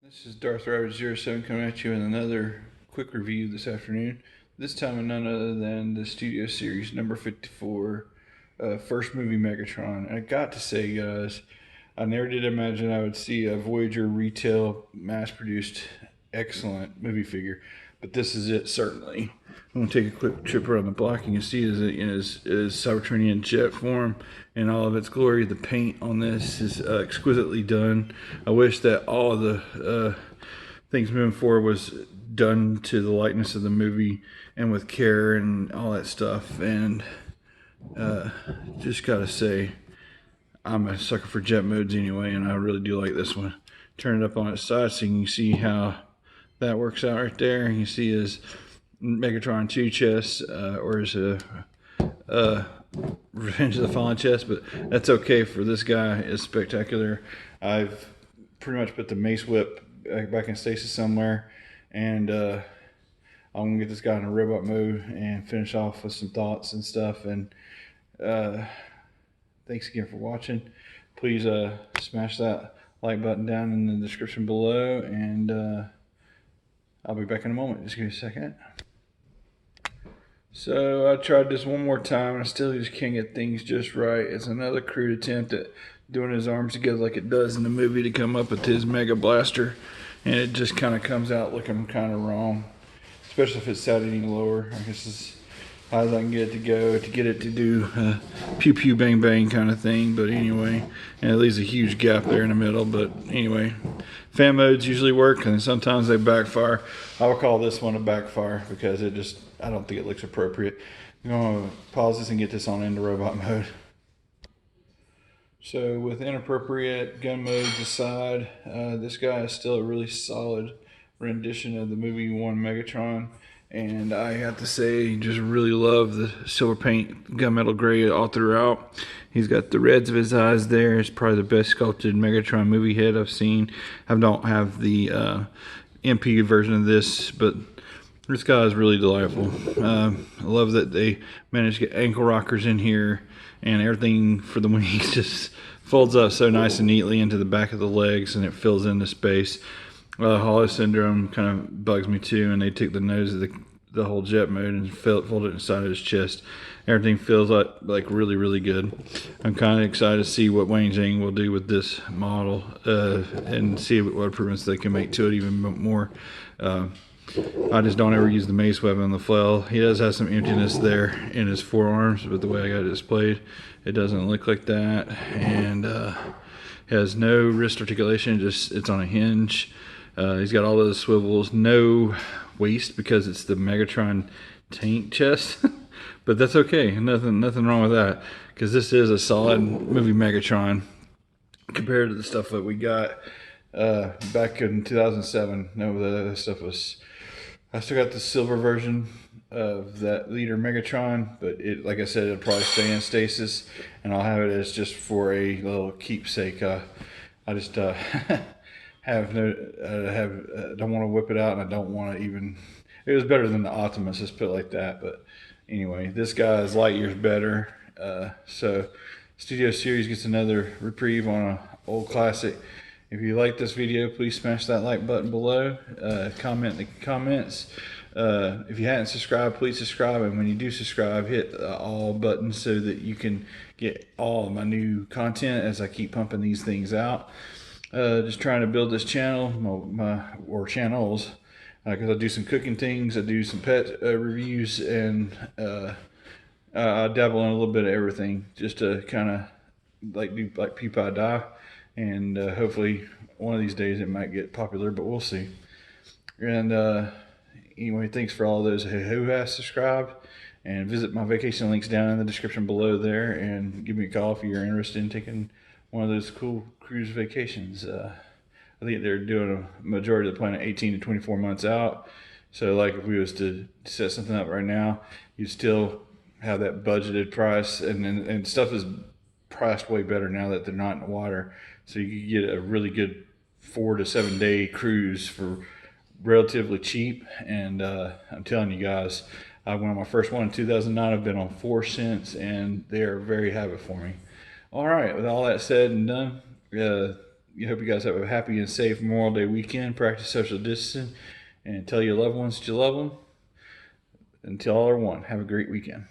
This is Darth Rabbit 07 coming at you with another quick review this afternoon. This time of none other than the Studio Series number 54, first movie Megatron. I got to say, guys, I never did imagine I would see a Voyager retail mass-produced excellent movie figure, but this is it certainly. I'm gonna take a quick trip around the block. You can see it is Cybertronian jet form in all of its glory. The paint on this is exquisitely done. I wish that all of the things moving forward was done to the likeness of the movie and with care and all that stuff. And just gotta say, I'm a sucker for jet modes anyway, and I really do like this one. Turn it up on its side so you can see how that works out right there. You see his Megatron 2 chest, or his Revenge of the Fallen chest, but that's okay for this guy. Is spectacular. I've pretty much put the Mace Whip back in stasis somewhere, and I'm gonna get this guy in a robot mode and finish off with some thoughts and stuff. And thanks again for watching. Please smash that like button down in the description below, and I'll be back in a moment. Just give me a second. So I tried this one more time and I still just can't get things just right. It's another crude attempt at doing his arms together like it does in the movie to come up with his Mega Blaster, and it just kind of comes out looking kind of wrong, especially if it's set any lower. I guess as high as I can get it to go to get it to do pew pew bang bang kind of thing. But anyway, and it leaves a huge gap there in the middle. But anyway, fan modes usually work and sometimes they backfire. I will call this one a backfire because I don't think it looks appropriate. I'm going to pause this and get this on into robot mode. So with inappropriate gun modes aside, this guy is still a really solid rendition of the movie one Megatron. And I have to say, just really love the silver paint, gunmetal gray all throughout. He's got the reds of his eyes there. It's probably the best sculpted Megatron movie head I've seen. I don't have the MP version of this, but this guy is really delightful. I love that they managed to get ankle rockers in here, and everything for the wings just folds up so nice and neatly into the back of the legs, and it fills in the space. Hollow syndrome kind of bugs me too, and they took the nose of the whole jet mode and folded it inside of his chest. Everything feels like really good. I'm kind of excited to see what Wayne Zhang will do with this model, and see what improvements they can make to it even more. I just don't ever use the mace weapon on the flail. He does have some emptiness there in his forearms, but the way I got it displayed, it doesn't look like that. And has no wrist articulation, just it's on a hinge. He's got all those swivels, no waist because it's the Megatron tank chest. But that's okay, nothing wrong with that, because this is a solid movie Megatron compared to the stuff that we got back in 2007. No, the other stuff was, I still got the silver version of that leader Megatron, but it, like I said, it'll probably stay in stasis, and I'll have it as just for a little keepsake. I just have no, don't want to whip it out, and I don't want to even. It was better than the Optimus, let's put it like that. But anyway, this guy is light years better. So Studio Series gets another reprieve on an old classic. If you like this video, please smash that like button below. Comment in the comments. If you hadn't subscribed, please subscribe. And when you do subscribe, hit the all button so that you can get all of my new content as I keep pumping these things out. Just trying to build this channel, or channels, because I do some cooking things, I do some pet reviews, and I dabble in a little bit of everything just to kind of do like PewPie Die. And hopefully one of these days it might get popular, but we'll see. And anyway, thanks for all those who have subscribed, and visit my vacation links down in the description below there, and give me a call if you're interested in taking one of those cool cruise vacations. I think they're doing a majority of the planet 18 to 24 months out. So like if we was to set something up right now, you'd still have that budgeted price, and stuff is priced way better now that they're not in the water. So you could get a really good 4 to 7 day cruise for relatively cheap. And I'm telling you guys, I went on my first one in 2009. I've been on 4 since, and they are very happy for me. All right, with all that said and done, hope you guys have a happy and safe Memorial Day weekend. Practice social distancing and tell your loved ones that you love them. Until all are one, have a great weekend.